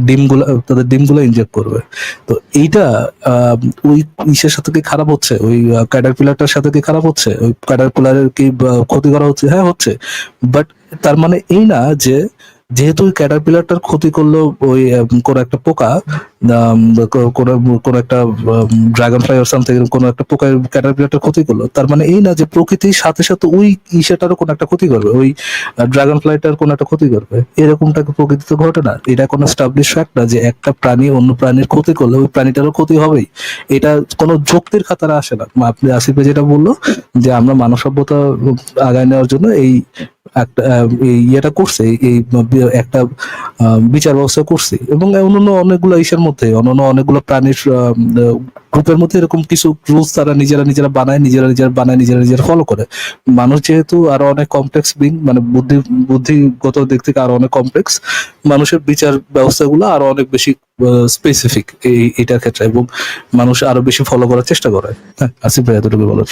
ডিমগুলো ইনজেক্ট করবে। তো এইটা আহ, ওই ইসের সাথে কি খারাপ হচ্ছে? ওই ক্যাটারপিলারটার সাথে কি খারাপ হচ্ছে? ওই ক্যাটারপিলারের কি ক্ষতি করা হচ্ছে? হ্যাঁ হচ্ছে। বাট তার মানে এই না যে যেহেতু ওই ক্যাটারপিলারটার ক্ষতি করলো ওই কোন একটা পোকা, কোন একটা ড্রাগন ফ্লাই সামথিং, কোন একটা পোকা ক্যাটারপিলারটার ক্ষতি করলো, তার মানে এই না যে প্রকৃতির সাথে সাথে ওই ইসেটারও কোন একটা ক্ষতি করবে, ওই ড্রাগন ফ্লাইটার কোন একটা ক্ষতি করবে। এরকমটা প্রকৃতিতে ঘটে না। এটা কোনো স্টাবলিশ ফ্যাক্ট না যে একটা প্রাণী অন্য প্রাণীর ক্ষতি করলে ওই প্রাণীটারও ক্ষতি হবেই। এটা কোনো যুক্তির খাতারে আসে না। আপনি আসিফে যেটা বললো যে আমরা মানব সভ্যতা আগায় নেওয়ার জন্য এই একটা এই ইয়েটা করছে, এই একটা বিচার ব্যবস্থা করছে, এবং অন্যান্য অনেকগুলো ইসের মধ্যে অনেকগুলো প্রাণীর গ্রুপের মধ্যে এরকম কিছু রুলস তারা নিজেরা বানায় নিজেরা ফলো করে। মানুষ যেহেতু আরো অনেক কমপ্লেক্স বিং, মানে বুদ্ধিগত দিক থেকে আরো অনেক কমপ্লেক্স, মানুষের বিচার ব্যবস্থাগুলো আরো অনেক বেশি স্পেসিফিক এটার ক্ষেত্রে, এবং মানুষ আরো বেশি ফলো করার চেষ্টা করে। হ্যাঁ, আসিফ ভাই এতটুকু বলার।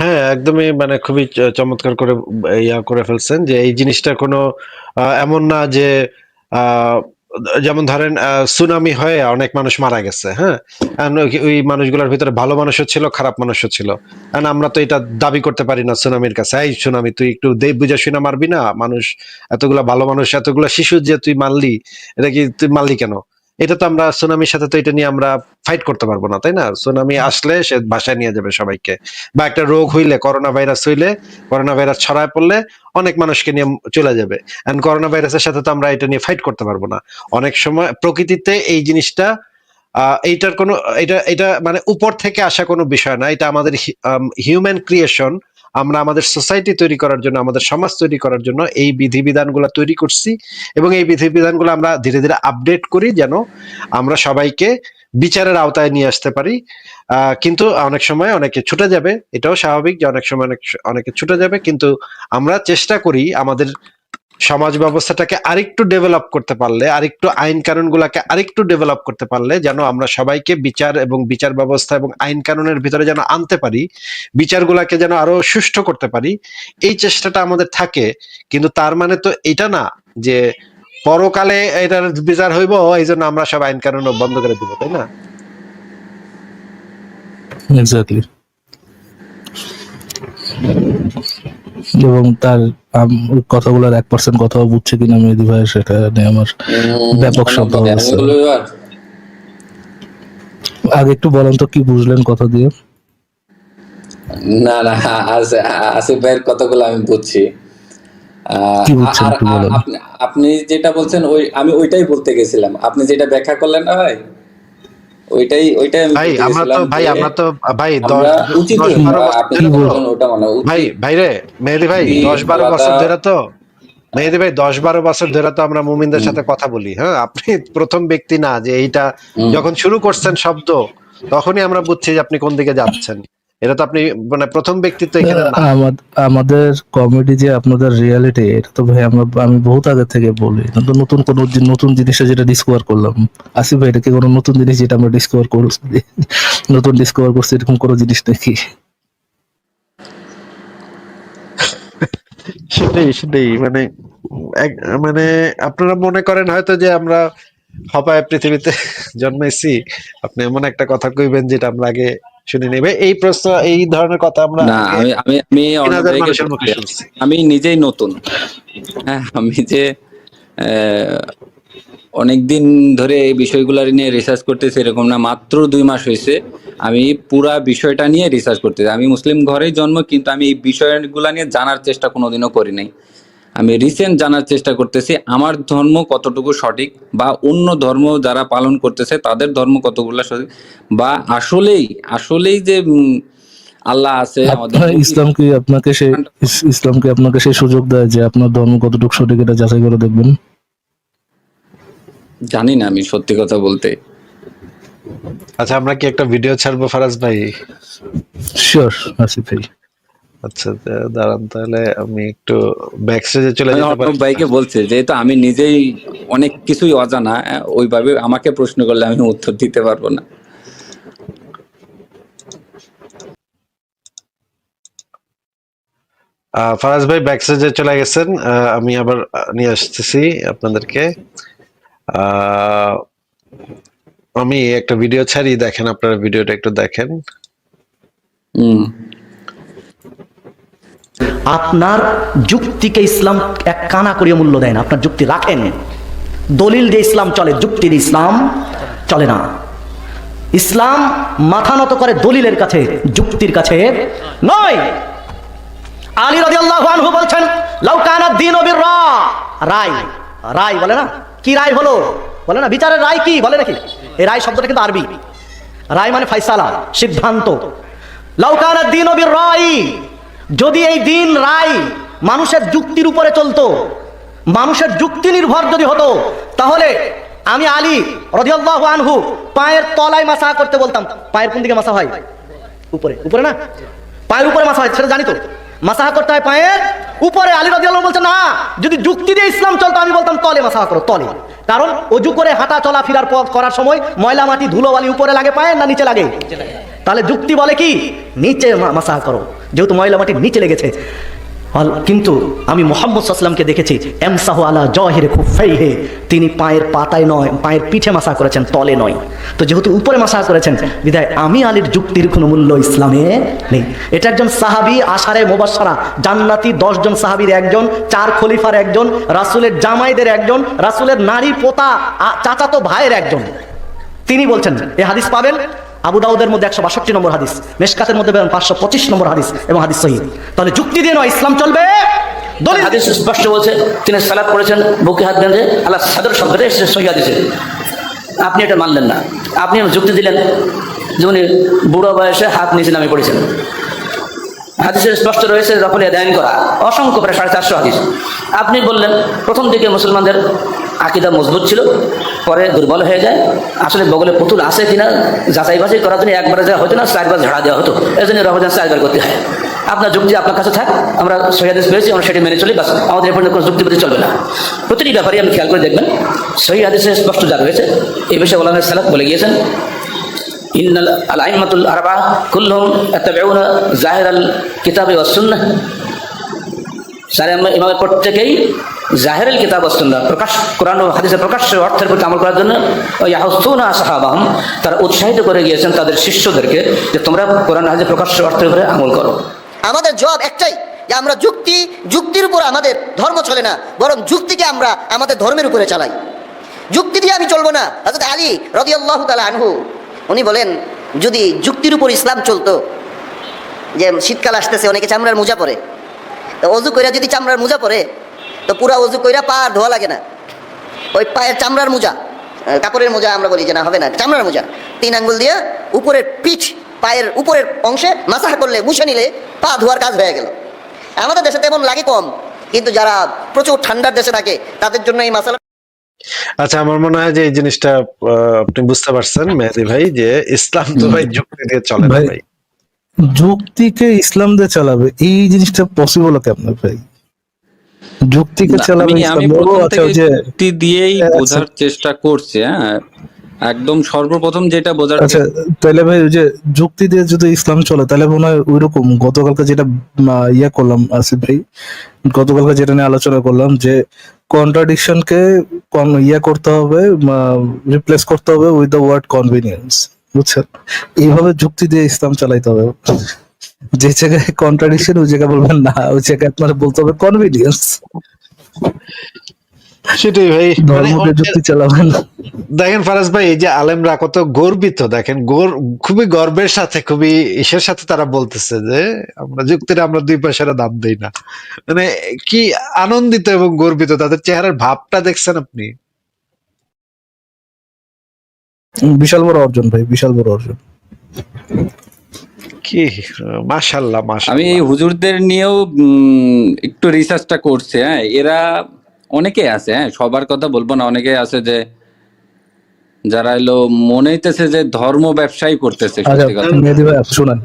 হ্যাঁ, একদমই, মানে খুবই চমৎকার করে ইয়া করে ফেলছেন যে এই জিনিসটা কোনো এমন না যে আহ, যেমন ধরেন সুনামি হয়ে অনেক মানুষ মারা গেছে, হ্যাঁ, and ওই মানুষগুলোর ভিতরে ভালো মানুষও ছিল, খারাপ মানুষও ছিল। কারণ আমরা তো এটা দাবি করতে পারি না সুনামির কাছে, এই সুনামি তুই একটু বুঝে শুনে মারবি না মানুষ, এতগুলা ভালো মানুষ, এতগুলা শিশু যে তুই মারলি, এটা কি তুই মারলি কেন? এটা তো আমরা সুনামির সাথে তো এটা নিয়ে আমরা ফাইট করতে পারবো না, তাই না? সুনামি আসলে সে বাসায় নিয়ে যাবে সবাইকে, বা একটা রোগ হইলে, করোনা ভাইরাস হইলে, করোনা ভাইরাস ছড়ায় পড়লে অনেক মানুষকে নিয়ে চলে যাবে। এন্ড করোনা ভাইরাসের সাথে তো আমরা এটা নিয়ে ফাইট করতে পারবো না। অনেক সময় প্রকৃতিতে এই জিনিসটা এইটার কোনো, এটা এটা মানে উপর থেকে আসা কোনো বিষয় না, এটা আমাদের হিউম্যান ক্রিয়েশন। আমরা আমাদের সোসাইটি তৈরি করার জন্য, আমাদের সমাজ তৈরি করার জন্য এই বিধিবিধানগুলো তৈরি করছি, এবং এই বিধিবিধানগুলো আমরা ধীরে ধীরে আপডেট করি যেন আমরা সবাইকে বিচারের আওতায় নিয়ে আসতে পারি। কিন্তু অনেক সময় অনেকে ছুটে যাবে, এটাও স্বাভাবিক যে অনেক সময় অনেকে ছুটে যাবে, কিন্তু আমরা চেষ্টা করি আমাদের সমাজ ব্যবস্থাটাকে আরেকটু ডেভেলপ করতে পারলে, আরেকটু আইন কানুন গুলাকে আরেকটু ডেভেলপ করতে পারলে যেন আমরা সবাইকে বিচার এবং বিচার ব্যবস্থা এবং আইন কানুনের ভিতরে যেন আনতে পারি, বিচারগুলাকে যেন আরো সুষ্ঠু করতে পারি, এই চেষ্টাটা আমাদের থাকে। কিন্তু তার মানে তো এটা না যে পরকালে এটার বিচার হইব এই জন্য আমরা সব আইন কানুন বন্ধ করে দিব, তাই না? এক্স্যাক্টলি। এবং তার কথাগুলোর 1% কথাও বুঝছে কিনা মেহেদী ভাই, সেটা নিয়ে আমার ব্যাপক সন্দেহ আছে। আগে একটু বলেন তো কি বুঝলেন কথা দিয়ে? না না, আসিফ ভাইয়ের কথাগুলো আমি বুঝছি। কি বুঝছেন আর একটু বলেন। আপনি যেটা বলছেন আমি ওইটাই বলতে গেছিলাম, আপনি যেটা ব্যাখ্যা করলেন না ভাই, ওইটাই আমি ভাই বলতে আমরা তো গেছিলাম ভাই যে আমরা তো ভাই আমরা 10 উচিত 12 বছর আপনি ধরে যেটা তো, বললেন ওটা মানে ভাই উচিত ভাই রে মেহেদী ভাই, কি 10-12 বছর বলাটা। ধরে তো, মেহেদী ভাই 10-12 বছর ধরে তো আমরা মুমিনদের সাথে কথা বলি। হ্যাঁ, আপনি প্রথম ব্যক্তি না যে এইটা যখন শুরু করছেন শব্দ, তখনই আমরা বুঝছি যে আপনি কোন দিকে যাচ্ছেন। এটা তো আপনি মানে প্রথম ব্যক্তিত্ব এখানে না। আমাদের কমেডি যে আপনাদের রিয়ালিটি, এটা তো ভাই আমি বহুত আগে থেকে বলি। কিন্তু নতুন জিনিসটা যেটা ডিসকভার করলাম, আসিফ ভাই, এটা কি কোনো নতুন জিনিস যেটা আমরা ডিসকভার করছি? নতুন ডিসকভার করছি এরকম কোনো জিনিস নাকি? সেটাই মানে মানে আপনারা মনে করেন হয়তো যে আমরা হপায় পৃথিবীতে জন্মাইছি, আপনি এমন একটা কথা কইবেন যেটা আমরা আগে শুনি নেবে। এই প্রশ্ন, এই ধরনের কথা আমরা না, আগে আমি অন্য 3000 ভাইকে মানুষের মুখে বলছি, শুনছি। আমি নিজেই নতুন। হ্যাঁ, আমি যে অনেকদিন ধরে এই বিষয়গুলো নিয়ে রিসার্চ করতেছি এরকম না, মাত্র 2 মাস হয়েছে আমি পুরা বিষয়টা নিয়ে রিসার্চ করতেছি। আমি মুসলিম ঘরেই জন্ম, কিন্তু আমি এই বিষয়গুলো নিয়ে জানার চেষ্টা কোনোদিনও করি নাই। আমি রিসেন্ট জানার চেষ্টা করতেছি আমার ধর্ম কতটুকু সঠিক, বা অন্য ধর্ম যারা পালন করতেছে তাদের ধর্ম কতগুলো সঠিক, বা আসলেই যে আল্লাহ আছে আমাদের ইসলাম কি আপনাকে সেই সুযোগ দেয় যে আপনার ধর্ম কতটুকু সঠিক এটা যাচাই করে দেখবেন? জানি না, আমি সত্যি কথা বলতে। আচ্ছা, আমরা কি একটা ভিডিও ছাড়বো ফারাজ ভাই? শিওর আসিফ ভাই। আচ্ছা, দাঁড়ান তাহলে আমি একটু ব্যাকস্টেজে চলে আমি যেতে পারি। অর্ণব ভাইকে বলছে, যেহেতু আমি নিজেই অনেক কিছুই অজানা, ওইভাবে আমাকে প্রশ্ন করলে আমি উত্তর দিতে পারবো না। ফারাজ ভাই ব্যাকস্টেজে চলে গেছেন, আমি আবার নিয়ে আসতেছি আপনাদেরকে। আমি একটা ভিডিও ছাড়ি, দেখেন, আপনারা ভিডিওটা একটু দেখেন। আপনার যুক্তিকে ইসলাম এক কানা করিয়ে মূল্য দেয় না। আপনার যুক্তি রাখেন, দলিল দিয়ে ইসলাম চলে, যুক্তি দিয়ে ইসলাম চলে না। ইসলাম মাথা নত করে দলিলের কাছে, যুক্তির কাছে নয়। আলী রাদিয়াল্লাহু আনহু বলছেন, লাউ কানা দ্বীনু রায়, রায় বলে না, কি রায় হলো বলে না, বিচারের রায় কি বলে নাকি? এই রায় শব্দটা কিন্তু আরবি, রায় মানে ফাইসালা, সিদ্ধান্ত। লাউ কানা দ্বীনু রায়, যদি এই দিন রায় মানুষের যুক্তির উপরে চলতো, মানুষের যুক্তি নির্ভর যদি হতো, তাহলে আমি আলী রাদিয়াল্লাহু আনহু পায়ের তলায় মাসা করতে বলতাম। পায়ের কোন দিকে মাসা হয়? উপরে, উপরে না, পায়ের উপরে মাসা হয়, সেটা জানি তো। মাসাহা করতে হয় পায়ের উপরে। আলী রাদিয়াল্লাহু বলছেন, না, যদি যুক্তি দিয়ে ইসলাম চলতো আমি বলতাম তলে মাসাহা করো, তলে। কারণ অজু করে হাঁটা চলা ফিরার পথ করার সময় ময়লা মাটি ধুলো বালি উপরে লাগে পায়ের না নিচে লাগে? তাহলে যুক্তি বলে কি নিচে মাসাহা করো, যেহেতু ময়লা মাটি নিচে লেগেছে। কিন্তু আমি মুহাম্মদ সাল্লাল্লাহু আলাইহি ওয়াসাল্লামকে দেখেছি এমসাহু আলা জাহিরি খুফাইহি, তিনি পায়ের পাতায় নয়, পায়ের পিঠে মাসা করেছেন, তলে নয়। তো যেহেতু উপরে মাসা করেছেন, বিধায় আমি আলীর যুক্তির কোনো মূল্য ইসলামে নেই। এটা একজন সাহাবী, আশারে মুবাশশারা জান্নাতি 10 জন সাহাবীর একজন, 4 খলিফার একজন, রাসূলের জামাইদের একজন, রাসূলের নারী পোতা চাচাতো ভাইয়ের একজন, তিনি বলছেন। এই হাদিস পাবেন আবু দাউদের মধ্যে 162 নম্বর হাদিস, মেশকাতের মধ্যে পাবেন 525 নম্বর হাদিস, এবং হাদিস সহিহ। তাহলে যুক্তি দিয়ে নয় ইসলাম চলবে, দলিল। হাদিস স্পষ্ট বলছে তিনি সালাত করেছেন বুকে হাত বেঁধে, আল্লাহ সাদর শব্দটা এসেছে সহিহ হাদিসে। আপনি এটা মানলেন না, আপনি যুক্তি দিলেন যে উনি বুড়ো বয়সে হাত নিচে নামে পড়েছেন। হাদিসে স্পষ্ট রয়েছে রফল ইয়াদাইন করা, অসংখ্য প্রায় 450 হাদিস। আপনি বললেন প্রথম দিকে মুসলমানদের আকীদা মজবুত ছিল, পরে দুর্বল হয়ে যায়। আসলে বগলে পুতুল আছে কিনা যাচাই বাছাই করার জন্য একবারে দেওয়া হতো না, 4 বার ঝাড়া দেওয়া হতো, এই জন্য রমজান 4 বার করতে হয়। আপনার যুক্তি আপনার কাছে থাক, আমরা সহিহ হাদিস পেয়েছি, আমরা সেটি মেনে চলি, বাস। আমাদের এরপর কোনো যুক্তিপতি চলবে না। প্রতিটি ব্যাপারে আপনি খেয়াল করে দেখবেন সহিহ হাদিসে স্পষ্ট যা রয়েছে। এই বিষয়ে ওলামা সালাফ বলে গিয়েছেন, ইন্নাল আইম্মাতুল আরবাআ কুল্লুহুম ইয়াত্তাবিউনা যাহিরাল কিতাবি ওয়াস সুন্নাহ। চার ইমামের প্রত্যেকেই জাহিরুল কিতাব ওয়াস সুন্নাহ, প্রকাশ কোরআন ও হাদিসের প্রকাশ্য অর্থের প্রতি আমল করার জন্য ইয়াহুসুনা আসহাবাহুম, তারা উৎসাহিত করে গিয়েছেন তাদের শিষ্যদেরকে যে তোমরা কোরআন হাদিসের প্রকাশ্য অর্থের উপরে আমল করো। আমাদের জবাব একটাই, যে আমরা যুক্তির উপর আমাদের ধর্ম চলে না, বরং যুক্তিকে আমরা আমাদের ধর্মের উপরে চালাই। যুক্তি দিয়ে আমি চলবো না। হযরত আলী রাদিয়াল্লাহু তাআলা আনহু উনি বলেন, যদি যুক্তির উপর ইসলাম চলতো, যে শীতকাল আসতেছে, অনেকে চামড়ার মোজা পরে, তো অজু কইরা যদি চামড়ার মোজা পরে, তো পুরা অজু কইরা পা আর ধোয়া লাগে না, ওই পায়ের চামড়ার মোজা, কাপড়ের মোজা আমরা বলি যে না হবে না, চামড়ার মোজা 3 আঙ্গুল দিয়ে উপরের পিঠ, পায়ের উপরের অংশে মাসাহ করলে, মুছে নিলে পা ধোয়ার কাজ হয়ে গেল। আমাদের দেশে তেমন লাগে কম, কিন্তু যারা প্রচুর ঠান্ডার দেশে থাকে তাদের জন্য এই মাসালা। আচ্ছা, আমার মনে হয় যে এই জিনিসটা আপনি বুঝতে পারছেন মেহেদী ভাই, যে ইসলাম তো ভাই যুক্তি দিয়ে চলে না ভাই, ভাই। যুক্তিকে ইসলাম দিয়ে চালাবে এই জিনিসটা পসিবল কেমন ভাই? যুক্তিকে না, চালাবে আমি ইসলাম? আমি ও প্রথম আচ্ছা, থেকে ওই যে যুক্তি দিয়েই বোঝার চেষ্টা করছি। হ্যাঁ, একদম সর্বপ্রথম যেটা বোঝার আচ্ছা, তাহলে ভাই ওই যে যুক্তি দিয়ে যদি ইসলাম চলে, তাহলে মনে হয় ওইরকম গতকালকে যেটা ইয়া করলাম আসিফ ভাই, গতকালকে যেটা নিয়ে আলোচনা করলাম, যে কন্ট্রাডিকশনকে ইয়া করতে হবে, রিপ্লেস করতে হবে উইথ দ্য ওয়ার্ড কনভিনিয়েন্স, বুঝছেন? এইভাবে যুক্তি দিয়ে ইসলাম চালাইতে হবে। যে জায়গায় কন্ট্রাডিকশন ওই জায়গায় বলবেন না, ওই জায়গায় আপনার বলতে হবে কনভিনিয়েন্স। সেটাই ভাই, মানে ধর্মকে যুক্তি চালাবেন। দেখেন ফারাজ ভাই, এই যে আলেমরা কত গর্বিত, দেখেন খুবই গর্বের সাথে, খুবই ইসের সাথে তারা বলতেছে যে আমরা যুক্তির আমরা 2 পয়সার দাম দেই না। মানে কি আনন্দিত এবং গর্বিত, তাদের চেহারার ভাবটা দেখছেন আপনি? বিশাল বড় অর্জন ভাই, বিশাল বড় অর্জন। কি মাশাআল্লাহ আমি মাশাআল্লাহ। এই হুজুরদের নিয়েও একটু রিসার্চটা করছি। হ্যাঁ, এরা অনেকে আছে, হ্যাঁ সবার কথা বলবো না, অনেকে আছে যে যারা এলো মনে হইতেছে যে ধর্ম ব্যবসায়ী করতেছে, আচ্ছা সত্যি কথা। মেহেদী ভাই শুনেন,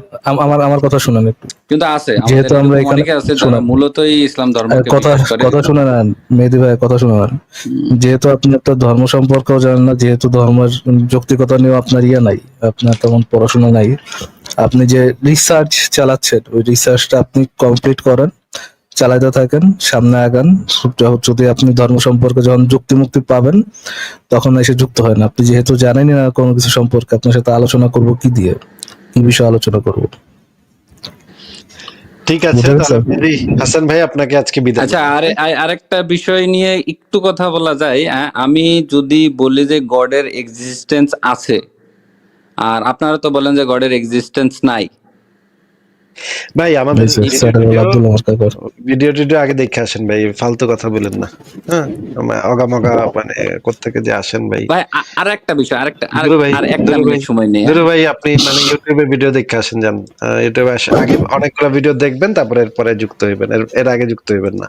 আমার কথা শুনেন একটু। কিন্তু আছে যেহেতু আমরা আমাদের এখানে অনেকে আছে যারা শুনেন, মূলতই ইসলাম ধর্মকে কথা বিশ্বাস করে। কথা শুনে নেন মেহেদী ভাই, কথা শুনে নেন। যেহেতু আপনি একটা ধর্ম সম্পর্কেও জানেন না, যেহেতু ধর্মের যৌক্তিকতা নিয়েও আপনার ইয়ে নাই, আপনার তেমন পড়াশোনা নাই, আপনি যে রিসার্চ চালাচ্ছেন ওই রিসার্চটা আপনি কমপ্লিট করেন, চালাইতে থাকেন, সামনে আগান। যদি আপনি ধর্ম সম্পর্কে যখন যুক্তি মুক্তি পাবেন তখন এসে যুক্ত হয় না। আপনি যেহেতু জানেনই না কোনো কিছু সম্পর্কে, আপনার সাথে আলোচনা করব কি দিয়ে, কি বিষয়ে আলোচনা করব? ঠিক আছে, বুঝা গেছে? তাহলে মেহেদী হাসান ভাই আপনাকে আজকে বিদায়। আচ্ছা, আরেকটা বিষয় নিয়ে একটু কথা বলা যায়। আমি যদি বলি যে গডের এক্সিস্টেন্স আছে, আর আপনারা তো বলেন যে গডের এক্সিস্টেন্স নাই, ভাই আমাদের আব্দুল্লাহ মার্কাকর ভিডিও টিডিও আগে দেখে আসেন ভাই, ফালতু কথা বলেন না। হ্যাঁ, অগামগা মানে কোত্থেকে যে আসেন ভাই। ভাই। আর একটা বিষয়, দুরু ভাই, আর একটা দুরু ভাই, মিনিট সময় নেই। দুরু ভাই, আপনি মানে ইউটিউবে ভিডিও দেখে আসেন, যান ইউটিউবে আগে অনেকগুলো ভিডিও দেখবেন, তারপরে এরপরে যুক্ত হইবেন, এর আগে যুক্ত হইবেন না।